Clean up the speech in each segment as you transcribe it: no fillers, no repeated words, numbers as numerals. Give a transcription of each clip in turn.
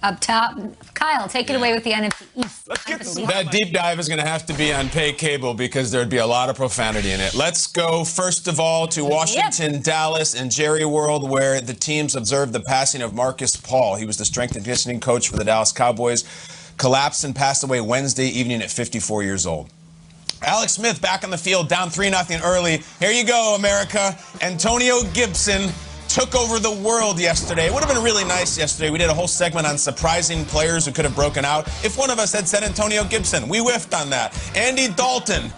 Up top, Kyle, take it away with the NFC East. Let's get that deep dive is going to have to be on pay cable because there'd be a lot of profanity in it. Let's go first of all to Washington, Dallas, and Jerry World, where the teams observed the passing of Marcus Paul. He was the strength and conditioning coach for the Dallas Cowboys. Collapsed and passed away Wednesday evening at 54 years old. Alex Smith back on the field, down 3-0 early. Here you go, America. Antonio Gibson took over the world yesterday. It would have been really nice yesterday. We did a whole segment on surprising players who could have broken out. If one of us had said Antonio Gibson, we whiffed on that. Andy Dalton,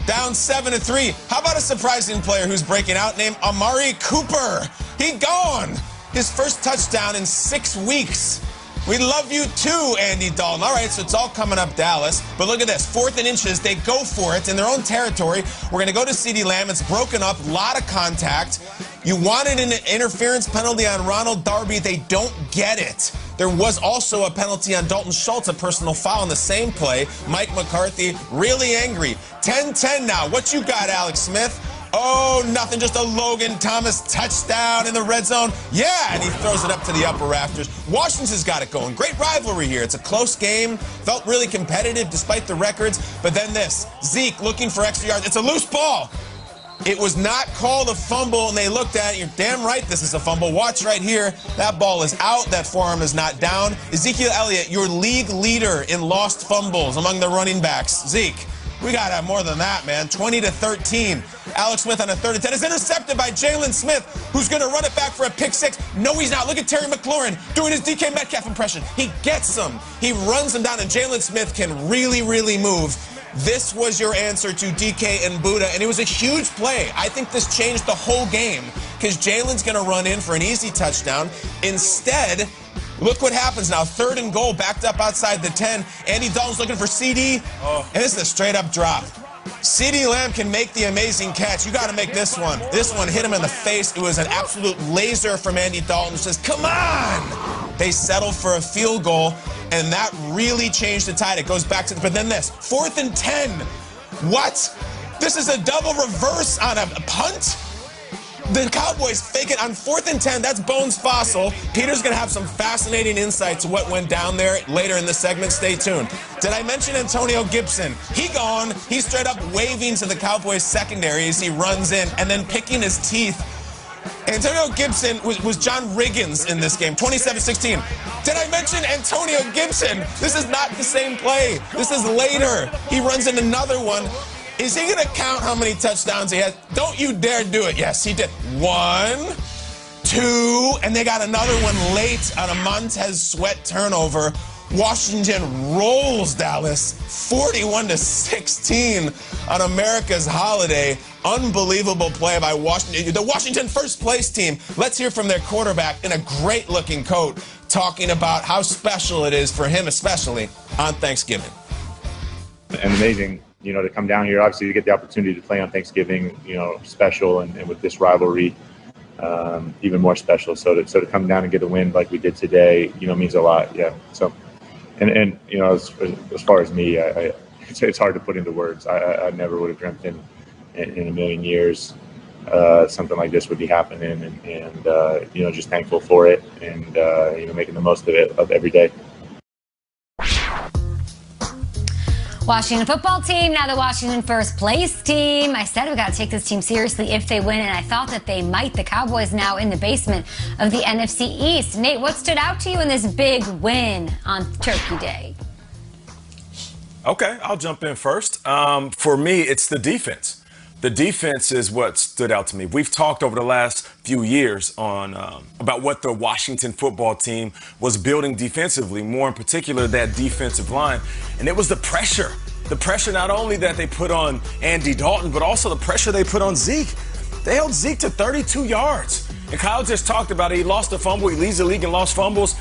down 7-3. How about a surprising player who's breaking out named Amari Cooper? He gone. His first touchdown in 6 weeks. We love you too, Andy Dalton. All right, so it's all coming up Dallas. But look at this. 4th and inches. They go for it in their own territory. We're going to go to CeeDee Lamb. It's broken up. A lot of contact. You wanted an interference penalty on Ronald Darby. They don't get it. There was also a penalty on Dalton Schultz, a personal foul in the same play. Mike McCarthy really angry. 10-10 now. What you got, Alex Smith? Oh, nothing, just a Logan Thomas touchdown in the red zone. Yeah, and he throws it up to the upper rafters. Washington's got it going. Great rivalry here. It's a close game. Felt really competitive despite the records. But then this, Zeke looking for extra yards. It's a loose ball. It was not called a fumble, and they looked at it. You're damn right this is a fumble. Watch right here. That ball is out. That forearm is not down. Ezekiel Elliott, your league leader in lost fumbles among the running backs. Zeke, we got to have more than that, man. 20-13. Alex Smith on a 3rd and 10 is intercepted by Jalen Smith, who's going to run it back for a pick 6. No, he's not. Look at Terry McLaurin doing his DK Metcalf impression. He gets him. He runs him down, and Jalen Smith can really, really move. This was your answer to DK and Buddha, and it was a huge play. I think this changed the whole game because Jalen's going to run in for an easy touchdown. Instead, look what happens now. 3rd and goal, backed up outside the 10. Andy Dalton's looking for CD, and this is a straight-up drop. CeeDee Lamb can make the amazing catch. You got to make this one. This one hit him in the face. It was an absolute laser from Andy Dalton. It says, come on! They settle for a field goal, and that really changed the tide. It goes back to, but then this, 4th and 10. What? This is a double reverse on a punt? The Cowboys fake it on 4th and 10. That's Bones Fossil. Peter's going to have some fascinating insights to what went down there later in the segment. Stay tuned. Did I mention Antonio Gibson? He gone. He's straight up waving to the Cowboys secondary as he runs in and then picking his teeth. Antonio Gibson was John Riggins in this game, 27-16. Did I mention Antonio Gibson? This is not the same play. This is later. He runs in another one. Is he going to count how many touchdowns he has? Don't you dare do it. Yes, he did. 1, 2, and they got another one late on a Montez Sweat turnover. Washington rolls Dallas 41-16 on America's holiday. Unbelievable play by Washington. The Washington first place team. Let's hear from their quarterback in a great looking coat talking about how special it is for him, especially on Thanksgiving. And amazing, to come down here. Obviously, you get the opportunity to play on Thanksgiving, special, and with this rivalry, even more special. So to come down and get a win like we did today, means a lot. Yeah. So, and as far as me, it's hard to put into words. I never would have dreamt in a million years something like this would be happening, and just thankful for it, and making the most of it every day. Washington football team, now the Washington first place team. I said we got to take this team seriously if they win, and I thought that they might. The Cowboys now in the basement of the NFC East. Nate, what stood out to you in this big win on Turkey Day? Okay, I'll jump in first. For me, it's the defense. The defense is what stood out to me. We've talked over the last few years on about what the Washington football team was building defensively, more in particular that defensive line, and it was the pressure. The pressure not only that they put on Andy Dalton, but also the pressure they put on Zeke. They held Zeke to 32 yards. And Kyle just talked about it. He lost a fumble. He leads the league in lost fumbles,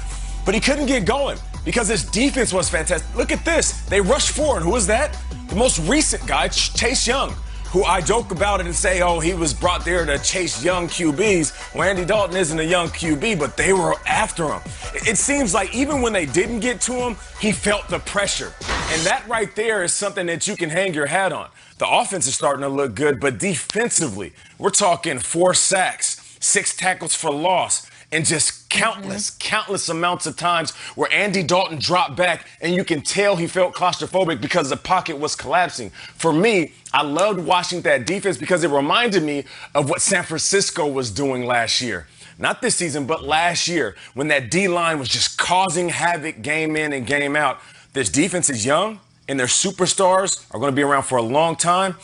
but he couldn't get going because his defense was fantastic. Look at this. They rushed forward. Who is that? The most recent guy, Chase Young, who I joke about it and say, oh, he was brought there to chase young QBs. Well, Andy Dalton isn't a young QB, but they were after him. It seems like even when they didn't get to him, he felt the pressure. And that right there is something that you can hang your hat on. The offense is starting to look good, but defensively, we're talking 4 sacks, 6 tackles for loss, and just countless amounts of times where Andy Dalton dropped back and you can tell he felt claustrophobic because the pocket was collapsing. For me, I loved watching that defense because it reminded me of what San Francisco was doing last year. Not this season, but last year when that D-line was just causing havoc game in and game out. This defense is young and their superstars are going to be around for a long time.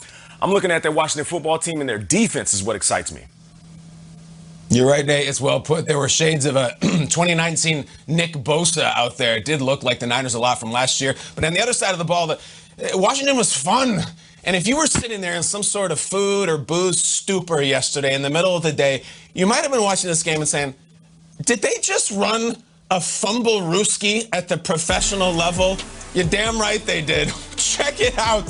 I'm looking at their Washington football team and their defense is what excites me. You're right, Nate. It's well put. There were shades of a 2019 Nick Bosa out there. It did look like the Niners a lot from last year. But on the other side of the ball, Washington was fun. And if you were sitting there in some sort of food or booze stupor yesterday in the middle of the day, you might have been watching this game and saying, did they just run a fumble-rooski at the professional level? You're damn right they did. Check it out.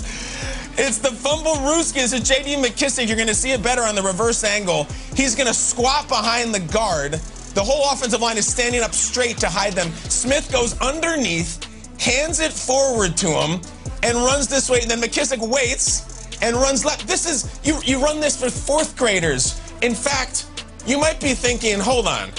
It's the fumble-rooski. It's a J.D. McKissick. You're going to see it better on the reverse angle. He's going to squat behind the guard. The whole offensive line is standing up straight to hide them. Smith goes underneath, hands it forward to him, and runs this way. And then McKissick waits and runs left. This is, you run this for fourth graders. In fact, you might be thinking, hold on,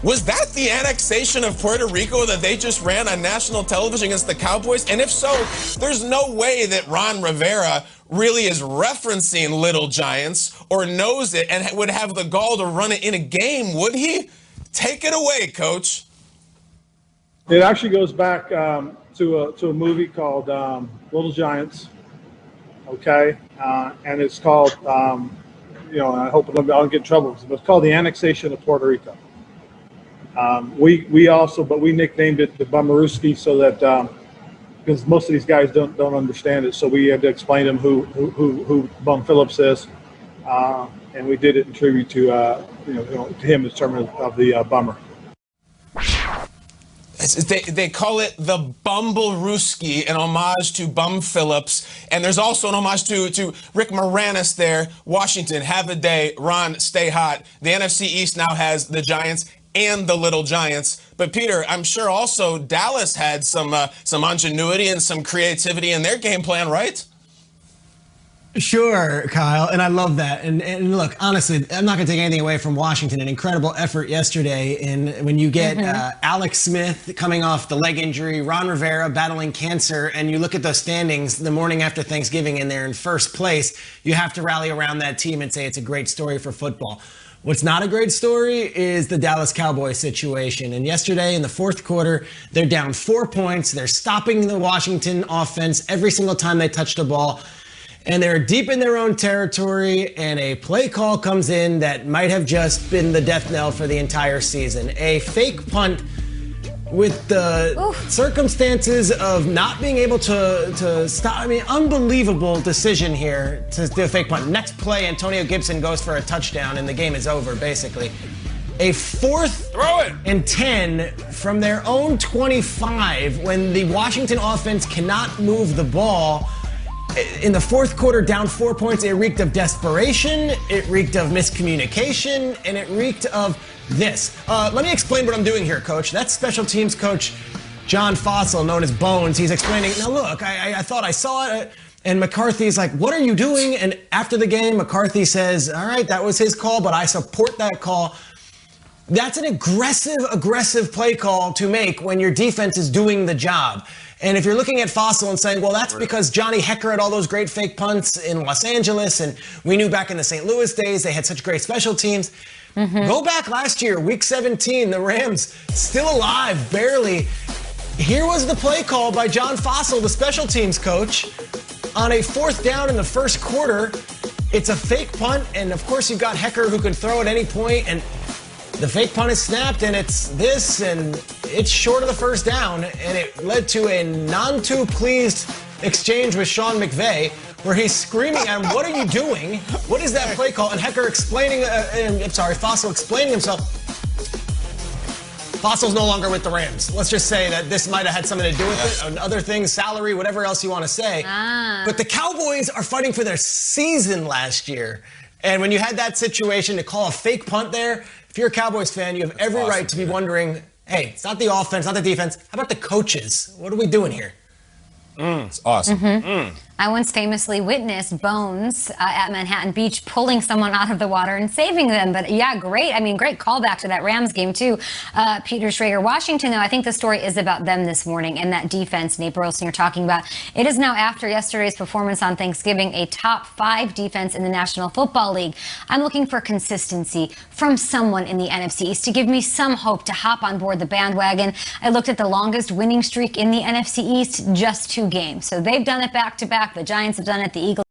was that the annexation of Puerto Rico that they just ran on national television against the Cowboys? And if so, there's no way that Ron Rivera really is referencing Little Giants or knows it and would have the gall to run it in a game, would he? Take it away, Coach. It actually goes back to a movie called Little Giants, okay? And it's called, I hope I don't get in trouble, but it's called The Annexation of Puerto Rico. We nicknamed it the Bummerooski so that because most of these guys don't understand it, so we had to explain to them who Bum Phillips is, and we did it in tribute to to him in terms of the bummer. They call it the Bumblerooski, an homage to Bum Phillips. And there's also an homage to Rick Moranis there. Washington, have a day. Ron, stay hot. The NFC East now has the Giants and the Little Giants. But, Peter, I'm sure also Dallas had some ingenuity and some creativity in their game plan, right? Sure, Kyle, and I love that. And look, honestly, I'm not going to take anything away from Washington. An incredible effort yesterday. And when you get Alex Smith coming off the leg injury, Ron Rivera battling cancer, and you look at those standings the morning after Thanksgiving and they're in first place, you have to rally around that team and say it's a great story for football. What's not a great story is the Dallas Cowboys situation. And yesterday in the fourth quarter, they're down 4 points. They're stopping the Washington offense every single time they touch the ball. And they're deep in their own territory, and a play call comes in that might have just been the death knell for the entire season. A fake punt with the circumstances of not being able to stop. I mean, unbelievable decision here to do a fake punt. Next play, Antonio Gibson goes for a touchdown, and the game is over, basically. A 4th and 10 from their own 25 when the Washington offense cannot move the ball. In the fourth quarter, down 4 points, it reeked of desperation, it reeked of miscommunication, and it reeked of this. Let me explain what I'm doing here, Coach. That's special teams coach John Fossil, known as Bones. He's explaining, now look, I thought I saw it, and McCarthy's like, what are you doing? And after the game, McCarthy says, all right, that was his call, but I support that call. That's an aggressive play call to make when your defense is doing the job. And if you're looking at Fossil and saying, well, that's because Johnny Hecker had all those great fake punts in Los Angeles, and we knew back in the St. Louis days they had such great special teams. Go back last year, week 17, the Rams still alive, barely. Here was the play call by John Fossil, the special teams coach, on a 4th down in the first quarter. It's a fake punt, and of course you've got Hecker who can throw at any point, and the fake punt is snapped, and it's this, and it's short of the first down, and it led to a non-too-pleased exchange with Sean McVay, where he's screaming at him, what are you doing? What is that play call? And Hecker explaining, Fossil explaining himself. Fossil's no longer with the Rams. Let's just say that this might have had something to do with it, and other things, salary, whatever else you want to say. But the Cowboys are fighting for their season last year. And when you had that situation to call a fake punt there, if you're a Cowboys fan, you have every right to be wondering, hey, it's not the offense, not the defense. How about the coaches? What are we doing here? It's awesome. I once famously witnessed Bones at Manhattan Beach pulling someone out of the water and saving them. But yeah, great. I mean, great callback to that Rams game too. Peter Schrager. Washington, though, I think the story is about them this morning and that defense, Nate Burleson, you're talking about. It is now, after yesterday's performance on Thanksgiving, a top 5 defense in the National Football League. I'm looking for consistency from someone in the NFC East to give me some hope to hop on board the bandwagon. I looked at the longest winning streak in the NFC East, just 2 games. So they've done it back to back. The Giants have done it. The Eagles